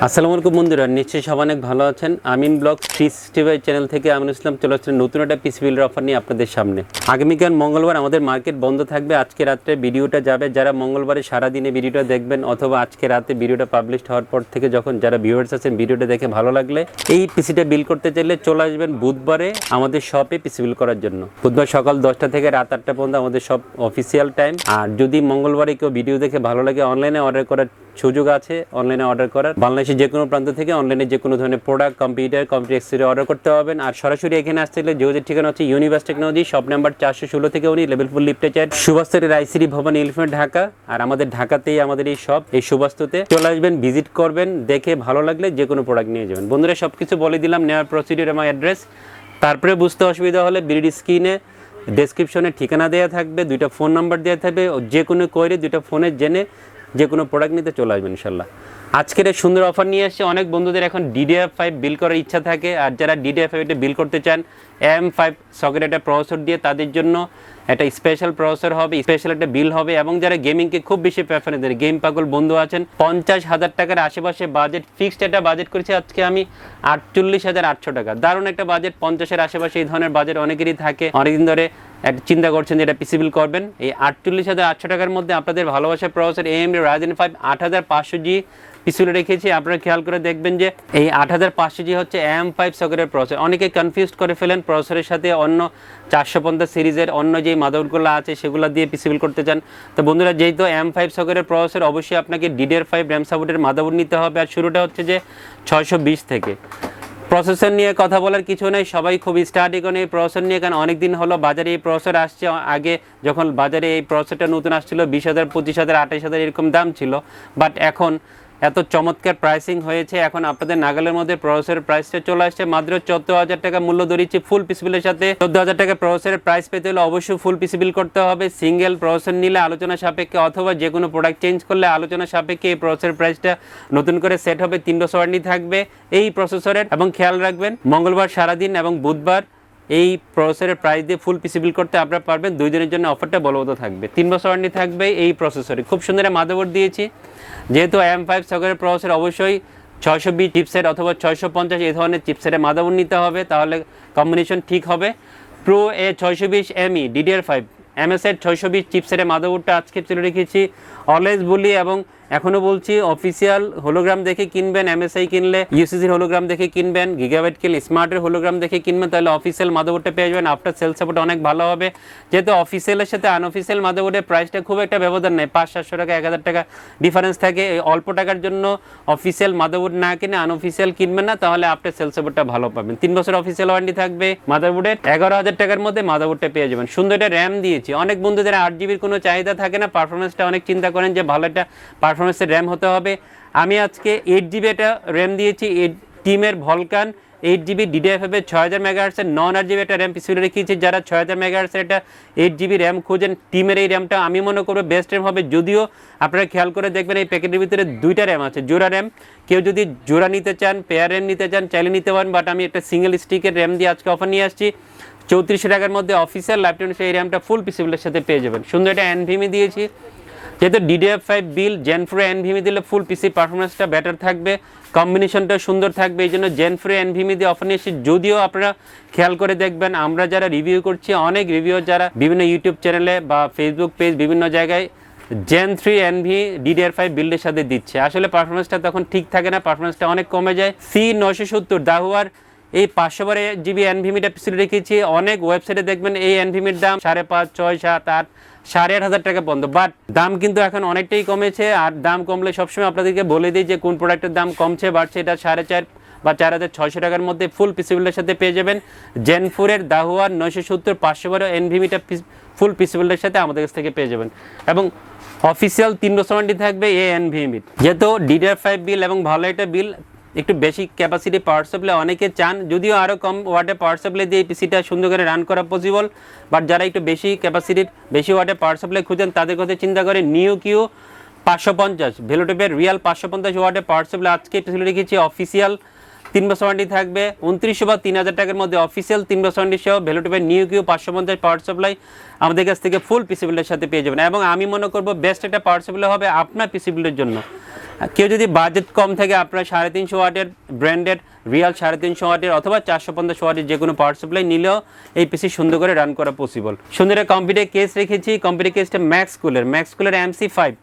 আসসালামু আলাইকুম বন্ধুরা, নিশ্চয়ই সবাই অনেক ভালো আছেন। আমিন ব্লগ 365 চ্যানেল থেকে আমিনুল ইসলাম চলে আসছেন নতুন একটা পিসি বিল্ডার অফার নিয়ে আপনাদের সামনে। আগামীকাল মঙ্গলবার আমাদের মার্কেট বন্ধ থাকবে। আজকে রাত্রে ভিডিওটা যাবে, যারা মঙ্গলবারে সারাদিনে ভিডিওটা দেখবেন অথবা আজকে রাতে ভিডিওটা পাবলিশ হওয়ার পর থেকে যখন যারা ভিউয়ার্স আছেন ভিডিওটা দেখে ভালো লাগলে এই পিসিটা বিল করতে চাইলে চলে আসবেন বুধবারে আমাদের শপে পিসি বিল করার জন্য। বুধবার সকাল 10টা থেকে রাত 8টা পর্যন্ত আমাদের সব অফিসিয়াল টাইম। আর যদি মঙ্গলবারে কেউ ভিডিও দেখে ভালো লাগে অনলাইনে অর্ডার করার সুযোগ আছে, অনলাইনে অর্ডার করার। বাংলাদেশের যে কোনো প্রান্ত থেকে অনলাইনে যে কোনো ধরনের প্রোডাক্ট, কম্পিউটার অ্যাক্সেসরি অর্ডার করতে পারবেন। আর সরাসরি এখানে আসতে গেলে যোগাযোগ ঠিকানা হচ্ছে ইউনিভার্স টেকনোলজি, শপ নাম্বার 416 থেকে উনি লেভেল 4 লিফটে চাই, সুভাষতলী রায়সিরি ভবন, এলিফ্যান্ট, ঢাকা। আর আমাদের ঢাকাতেই আমাদের এই শপ, এই সুভাষততে চলে আসবেন, ভিজিট করবেন, দেখে ভালো লাগলে যে কোনো প্রোডাক্ট নিয়ে যাবেন। বন্ধুরা সবকিছু বলে দিলাম, নেওয়ার প্রসিডিউর এবং অ্যাড্রেস। তারপরে বুঝতে অসুবিধা হলে ভিডিও স্ক্রিনে ডেসক্রিপশনে ঠিকানা দেওয়া থাকবে, 2টা ফোন নাম্বার দেওয়া থাকবে, যে কোনো কোয়েরি 2টা ফোনে জেনে যে কোনো প্রোডাক্ট নিতে চলে আসবেন ইনশাল্লাহ। আজকের এই সুন্দর অফার নিয়ে এসেছে। অনেক বন্ধুদের এখন DDR5 বিল করার ইচ্ছা থাকে, আর যারা DDR5 এটা বিল করতে চান AM5 সকেট একটা প্রসেসর দিয়ে, তাদের জন্য একটা স্পেশাল প্রসেসর হবে, স্পেশাল একটা বিল হবে। এবং যারা গেমিংকে খুব বেশি প্রেফারেন্স দেয়, গেম পাগল বন্ধু আছেন, 50,000 টাকার আশেপাশে বাজেট, ফিক্সড একটা বাজেট করেছি আজকে আমি 48,800 টাকা। দারুণ একটা বাজেট, 50-এর আশেপাশে এই ধরনের বাজেট অনেকেরই থাকে, অনেকদিন ধরে চিন্তা করছেন যে এটা পিসি বিল করবেন। এই 48,800 টাকার মধ্যে আপনাদের ভালোবাসার প্রসেসর AMD Ryzen 5 8500G পিছনে রেখেছি। আপনারা খেয়াল করে দেখবেন যে এই 8500G হচ্ছে AM5 সকেটের প্রসেসর। অনেকে কনফিউজ করে ফেলেন প্রসেসরের সাথে অন্য 450 সিরিজের অন্য যে মাদারবোর্ডগুলো আছে সেগুলো দিয়ে পিসি বিল করতে চান। তো বন্ধুরা, যেহেতু AM5 সকেটের প্রসেসর, অবশ্যই আপনাকে DDR5 র্যাম সাপোর্টের মাদারবোর্ড নিতে হবে। আর শুরুটা হচ্ছে যে 620 থেকে। প্রসেসর নিয়ে কথা বলার কিছু নেই, সবাই খুব স্টাডি করেন এই প্রসেসর নিয়ে, কারণ অনেকদিন হলো বাজারে এই প্রসেসর আসছে। আগে যখন বাজারে এই প্রসেসরটা নতুন আসছিল 20,000, 25,000, 28,000 এরকম দাম ছিল, বাট এখন এত চমৎকার প্রাইসিং হয়েছে। এখন আপনাদের নাগালের মধ্যে প্রসেসরের প্রাইসটা চলে আসছে মাত্র 14,000 টাকা মূল্য ধরেছি ফুল পিসি বিলের সাথে। 14,000 টাকা প্রসেসরের প্রাইস পেতে হলে অবশ্যই ফুল পিসি বিল করতে হবে। সিঙ্গেল প্রসেসর নিলে আলোচনা সাপেক্ষে অথবা যে কোনো প্রোডাক্ট চেঞ্জ করলে আলোচনা সাপেক্ষে এই প্রসেসরের প্রাইসটা নতুন করে সেট হবে। 3 বছর ওয়ারেন্টি থাকবে এই প্রসেসরের। এবং খেয়াল রাখবেন, মঙ্গলবার সারাদিন এবং বুধবার এই প্রসেসরের প্রাইস দিয়ে ফুল পিসি বিল করতে আপনারা পারবেন। 2 দিনের জন্য অফারটা বলবৎ থাকবে। 3 বছর ওয়ারেন্টি থাকবে এই প্রসেসরে। খুব সুন্দর মাদারবোর্ড দিয়েছি। যেহেতু AM5 সকেটের প্রসেসর, অবশ্যই 620 চিপসেট অথবা 650 এই ধরনের চিপসেটের মাদারবোর্ড নিতে হবে, তাহলে কম্বিনেশন ঠিক হবে। প্রো A620ME DDR5 MSI 620 চিপসেটের মাদারবোর্ডটা আজকে চলে রেখেছি। অলওয়েজ বলি এবং এখনও বলছি, অফিসিয়াল হোলোগ্রাম দেখে কিনবেন। MSI কিনলে UCCর হোলোগ্রাম দেখে কিনবেন, গিগাবাইট কিনলে স্মার্টের হোলোগ্রাম দেখে কিনবেন, তাহলে অফিসিয়াল মাদারবোর্ডটা পেয়ে যাবেন। আফটার সেল সাপোর্ট অনেক ভালো হবে। যেহেতু অফিসিয়ালের সাথে আনঅফিসিয়াল মাদারবোর্ডের প্রাইসটা খুব একটা ব্যবধান নেই, 500-700 টাকা, 1,000 টাকা ডিফারেন্স থাকে। এই অল্প টাকার জন্য অফিসিয়াল মাদারবোর্ড না কিনে আনঅফিসিয়াল কিনবেন না, তাহলে আফটার সেল সাপোর্টটা ভালো পাবেন। 3 বছর অফিসিয়াল ওয়ারেন্টি থাকবে মাদারবোর্ডের। 11,000 টাকার মধ্যে মাদারবোর্ডটা পেয়ে যাবেন। সুন্দর একটা র্যাম দিয়েছি। অনেক বন্ধুদের 8GBর কোনো চাহিদা থাকে না, পারফরমেন্সটা অনেক চিন্তা করেন যে ভালো একটা পারফরমেন্সের র্যাম হতে হবে। আমি আজকে 8GB একটা র্যাম দিয়েছি, টিমের ভলকান 8GB DDR5 6000 MHz নন 8GB একটা র্যাম পিছনে রেখেছি। যারা 6000 MHz একটা 8GB র্যাম খোঁজেন, টিমের এই র্যামটা আমি মনে করবো বেস্ট র্যাম হবে। যদিও আপনারা খেয়াল করে দেখবেন এই প্যাকেটের ভিতরে 2টা র্যাম আছে, জোড়া র্যাম। কেউ যদি জোড়া নিতে চান, পেয়ার র্যাম নিতে চান, চাইলে নিতে পারেন, বাট আমি একটা সিঙ্গেল স্টিকের র্যাম দিয়ে আজকে অফার নিয়ে আসছি। 3400 টাকার মধ্যে অফিসিয়াল লাইফটাইম এই র্যামটা ফুল পিসি বিলের সাথে পেয়ে যাবেন। সুন্দর একটা NVMe দিয়েছি। যেহেতু DDR5 বিল, Gen 4 NVMe দিলে ফুল পিসি পারফরমেন্সটা বেটার থাকবে, কম্বিনেশনটা সুন্দর থাকবে। এই জন্য Gen 4 NVMe দিয়ে অফার নিয়ে এসেছি। যদিও আপনারা খেয়াল করে দেখবেন, আমরা যারা রিভিউ করছি, অনেক রিভিউ যারা বিভিন্ন ইউটিউব চ্যানেলে বা ফেসবুক পেজ বিভিন্ন জায়গায় Gen 3 NVMe DDR5 বিল্ডের সাথে দিচ্ছে। আসলে পারফরমেন্সটা তখন ঠিক থাকে না, পারফরমেন্সটা অনেক কমে যায়। C970 দাহুয়ার এই 512GB NVMeটা পিছনে রেখেছি। অনেক ওয়েবসাইটে দেখবেন এই NVMeর দাম 5,500, 6,000, 7,000, 8,500 টাকা পর্যন্ত, বাট দাম কিন্তু এখন অনেকটাই কমেছে। আর দাম কমলে সবসময় আপনাদেরকে বলে দিই যে কোন প্রোডাক্টের দাম কমছে, বাড়ছে। এটা 4,500 বা 4,600 টাকার মধ্যে ফুল পিসি বিল্ডের সাথে পেয়ে যাবেন। Gen 4 এর দাহুয়ার 970 512 NVMeটা ফুল পিসি বিল্ডের সাথে আমাদের কাছ থেকে পেয়ে যাবেন। এবং অফিসিয়াল 3 বছর ওয়ারেন্টি থাকবে এই NVMe। যেহেতু DDR5 বিল এবং ভালো একটা বিল, একটু বেশি ক্যাপাসিটি পাওয়ার সাপ্লাই অনেকে চান, যদিও আরও কম ওয়াটে পাওয়ার সাপ্লাই দিয়ে এই পিসিটা সুন্দর করে রান করা পসিবল, বাট যারা একটু বেশি ক্যাপাসিটির, বেশি ওয়াটে পাওয়ার সাপ্লাই খুঁজেন, তাদের কথা চিন্তা করে NeoQ 550 ভেলোটেপের রিয়াল 550 ওয়াটে পাওয়ার সাপ্লাই আজকে পিছনে রেখেছি। অফিসিয়াল 3 বছর ওয়ারেন্টি থাকবে। 2900 বা 3000 টাকার মধ্যে অফিসিয়াল 3 বছর ওয়ারেন্টি সহ ভ্যালুটিভের নিউ কিউ 550 পাওয়ার সাপ্লাই আমাদের কাছ থেকে ফুল পিসি বিল্ডের সাথে পেয়ে যাবেন। এবং আমি মনে করব বেস্ট একটা পাওয়ার সাপ্লাই হবে আপনার পিসি বিল্ডের জন্য। কেউ যদি বাজেট কম থাকে, আপনার 350 ওয়াটের ব্র্যান্ডেড রিয়াল 350 ওয়াটের অথবা 450 ওয়াটের যে কোনো পাওয়ার সাপ্লাই নিলেও এই পিসি সুন্দর করে রান করা পসিবল। সুন্দর একটা কম্পিউটার কেস রেখেছি, কম্পিউটার কেসটা ম্যাক্স কুলার MC5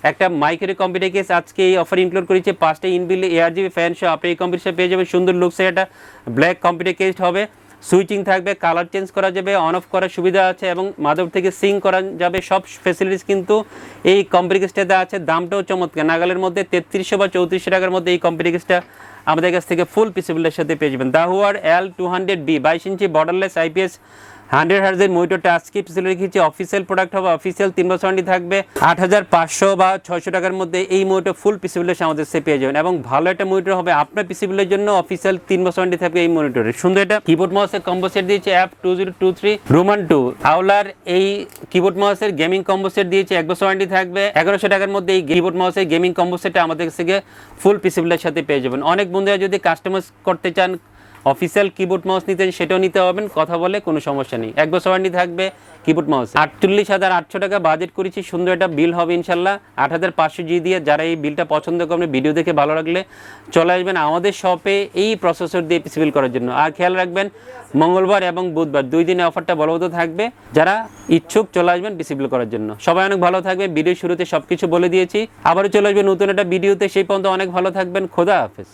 একটা মাইক্রো কম্পিউটার কেস আজকে এই অফার ইনক্লুড করেছে। 5টা ইনবিল্ড ARGB ফ্যান সহ আপনি এই কম্পিউটার পেয়ে যাবেন। সুন্দর লুকসে একটা ব্ল্যাক কম্পিউটার কেস হবে, সুইচিং থাকবে, কালার চেঞ্জ করা যাবে, অন অফ করার সুবিধা আছে এবং মাদার থেকে সিং করা যাবে। সব ফ্যাসিলিটিস কিন্তু এই কম্পিউটার কেসটাতে আছে। দামটাও চমৎকার, নাগালের মধ্যে 3300 বা 3400 টাকার মধ্যে এই কম্পিউটার কেসটা আমাদের কাছ থেকে ফুল পিসি বিল্ডের সাথে পেয়ে যাবেন। দাহুয়ার L200B 22 ইঞ্চি বর্ডারলেস IPS 100 হার্জের মনিটর টাচ স্ক্রিন ফ্যাসিলিটি রেখেছি। অফিসিয়াল প্রোডাক্ট হবে, অফিসিয়াল 3 বছর ওয়ারেন্টি থাকবে। 8500 বা 600 টাকার মধ্যে এই মনিটর ফুল পিসি বিল্ডের আমাদের কাছে পেয়ে যাবেন এবং ভালো একটা মনিটর হবে আপনার পিসি বিল্ডের জন্য। অফিসিয়াল 3 বছর ওয়ারেন্টি থাকবে এই মনিটরে। সুন্দর একটা কিবোর্ড মাউসের কম্বো সেট দিয়েছে F2023 রোমান 2 আউলার। এই কিবোর্ড মাউসের গেমিং কম্বো সেট দিয়েছে, 1 বছর ওয়ারেন্টি থাকবে। 1100 টাকার মধ্যে এই কিবোর্ড মাউসের গেমিং কম্বো সেটটা আমাদের কাছ থেকে ফুল পিসি বিল্ডের সাথে পেয়ে যাবেন। অনেক বন্ধুরা যদি কাস্টমাইজ করতে চান, অফিসিয়াল কিবোর্ড মাউস নিতে সেটাও নিতে পারবেন, কথা বলে কোনো সমস্যা নেই। 1 বছর ওয়ারেন্টি থাকবে কিবোর্ড মাউস। 48,800 টাকা বাজেট করেছি, সুন্দর একটা বিল হবে ইনশাল্লাহ 8500G দিয়ে। যারা এই বিলটা পছন্দ করবেন, ভিডিও দেখে ভালো লাগলে চলে আসবেন আমাদের শপে এই প্রসেসর দিয়ে পিসি বিল করার জন্য। আর খেয়াল রাখবেন মঙ্গলবার এবং বুধবার 2 দিনে অফারটা বলবৎ থাকবে, যারা ইচ্ছুক চলে আসবেন পিসি বিল করার জন্য। সবাই অনেক ভালো থাকবে, ভিডিও শুরুতে সবকিছু বলে দিয়েছি। আবারও চলে আসবেন নতুন একটা ভিডিওতে, সেই পর্যন্ত অনেক ভালো থাকবেন। খোদা হাফেজ।